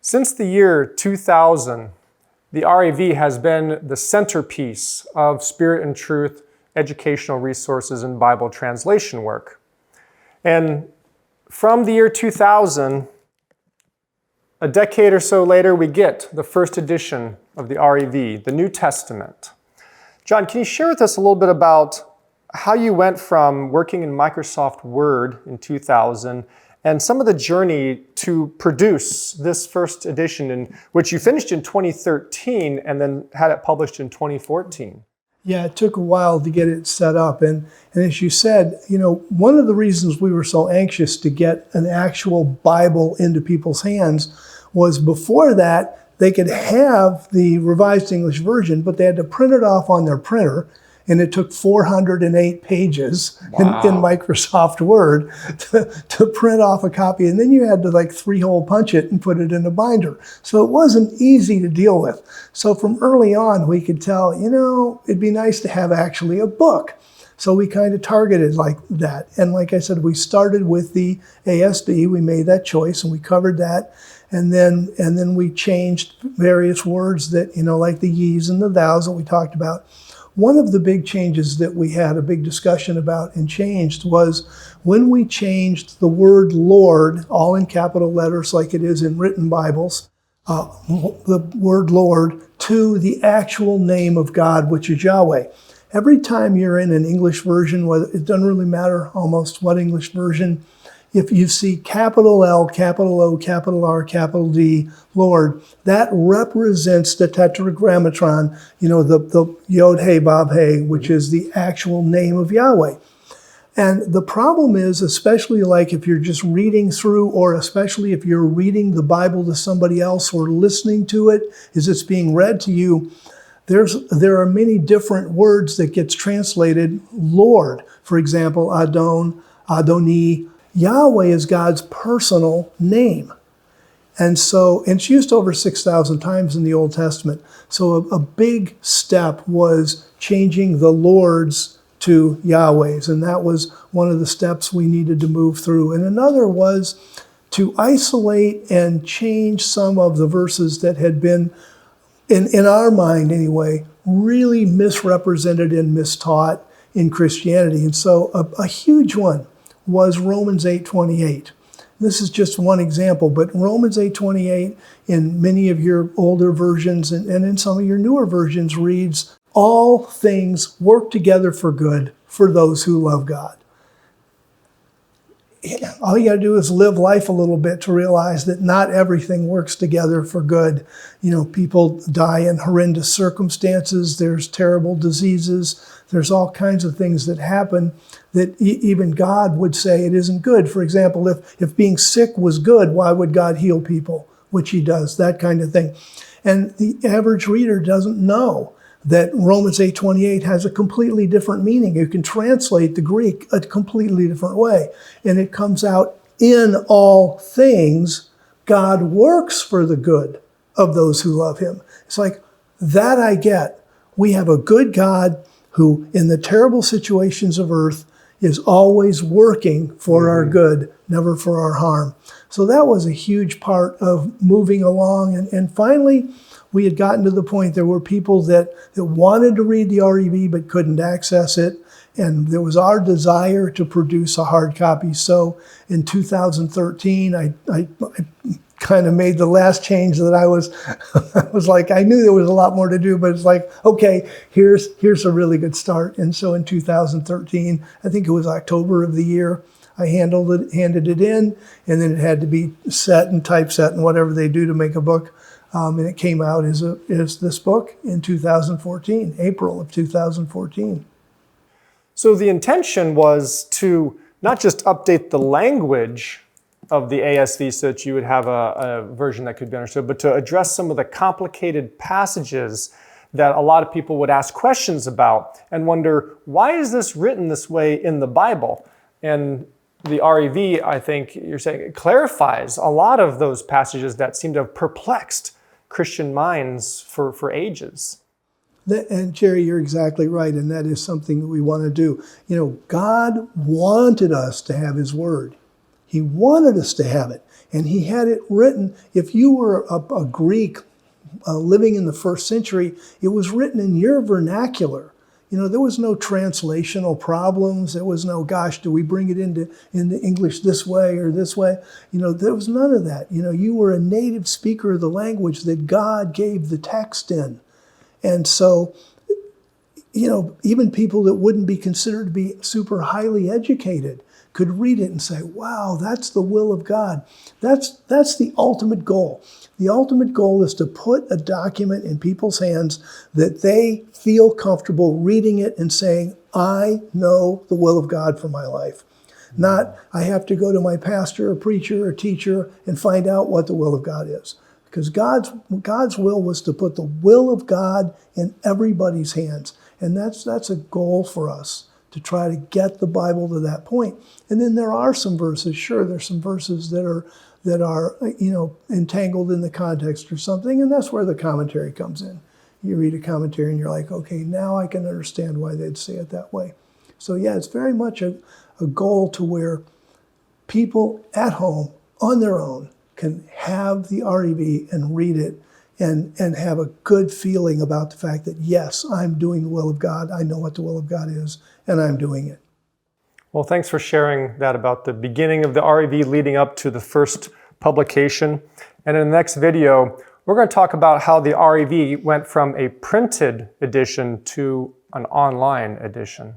Since the year 2000, the REV has been the centerpiece of Spirit and Truth educational resources and Bible translation work. And from the year 2000, a decade or so later, we get the first edition of the REV, the New Testament. John, can you share with us a little bit about how you went from working in Microsoft Word in 2000 and some of the journey to produce this first edition, which you finished in 2013 and then had it published in 2014? Yeah, it took a while to get it set up. And as you said, one of the reasons we were so anxious to get an actual Bible into people's hands was before that, they could have the Revised English Version, but they had to print it off on their printer. And it took 408 pages in Microsoft Word to print off a copy. And then you had to three-hole punch it and put it in a binder. So it wasn't easy to deal with. So from early on, we could tell, it'd be nice to have actually a book. So we kind of targeted like that. And like I said, we started with the ASD. We made that choice and we covered that. And then we changed various words that, like the ye's and the thou's that we talked about. One of the big changes that we had a big discussion about and changed was when we changed the word Lord, all in capital letters like it is in written Bibles, the word Lord, to the actual name of God, which is Yahweh. Every time you're in an English version, it doesn't really matter almost what English version, if you see capital L, capital O, capital R, capital D, Lord, that represents the tetragrammaton, the Yod He Vav He, which is the actual name of Yahweh. And the problem is, especially if you're just reading through, or especially if you're reading the Bible to somebody else or listening to it as it's being read to you, there are many different words that gets translated Lord. For example, Adon, Adoni. Yahweh is God's personal name. And so it's used over 6,000 times in the Old Testament. So a big step was changing the Lord's to Yahweh's. And that was one of the steps we needed to move through. And another was to isolate and change some of the verses that had been, in our mind anyway, really misrepresented and mistaught in Christianity. And so a huge one was Romans 8:28. This is just one example, but Romans 8:28 in many of your older versions and in some of your newer versions reads, all things work together for good for those who love God. All you got to do is live life a little bit to realize that not everything works together for good. People die in horrendous circumstances. There's terrible diseases. There's all kinds of things that happen that even God would say it isn't good. For example, if being sick was good, why would God heal people? Which he does, that kind of thing. And the average reader doesn't know that Romans 8:28 has a completely different meaning. You can translate the Greek a completely different way. And it comes out, in all things, God works for the good of those who love him. It's like, that I get. We have a good God who, in the terrible situations of earth, is always working for our good, never for our harm. So that was a huge part of moving along. And finally, we had gotten to the point there were people that wanted to read the REV but couldn't access it. And there was our desire to produce a hard copy. So in 2013, I kind of made the last change that I was like, I knew there was a lot more to do, but it's like, okay, here's a really good start. And so in 2013, I think it was October of the year, I handed it in, and then it had to be set and typeset and whatever they do to make a book. And it came out as this book in 2014, April of 2014. So the intention was to not just update the language of the ASV so that you would have a version that could be understood, but to address some of the complicated passages that a lot of people would ask questions about and wonder, why is this written this way in the Bible? And the REV, I think you're saying, it clarifies a lot of those passages that seem to have perplexed Christian minds for ages. And Jerry, you're exactly right, and that is something that we want to do. God wanted us to have his word. He wanted us to have it. And he had it written. If you were a Greek living in the first century, it was written in your vernacular. You know, there was no translational problems. There was no, gosh, do we bring it into English this way or this way? You know, there was none of that. You know, you were a native speaker of the language that God gave the text in. And so, you know, even people that wouldn't be considered to be super highly educated could read it and say, wow, that's the will of God. That's the ultimate goal. The ultimate goal is to put a document in people's hands that they feel comfortable reading it and saying, I know the will of God for my life. Not, I have to go to my pastor or preacher or teacher and find out what the will of God is. Because God's will was to put the will of God in everybody's hands. And that's a goal for us, to try to get the Bible to that point. And then there are some verses, sure, there's some verses that are you know, entangled in the context or something, and that's where the commentary comes in. You read a commentary and you're like, okay, now I can understand why they'd say it that way. So yeah, it's very much a goal to where people at home on their own can have the REV and read it and have a good feeling about the fact that, yes, I'm doing the will of God. I know what the will of God is, and I'm doing it. Well, thanks for sharing that about the beginning of the REV leading up to the first publication. And in the next video, we're going to talk about how the REV went from a printed edition to an online edition.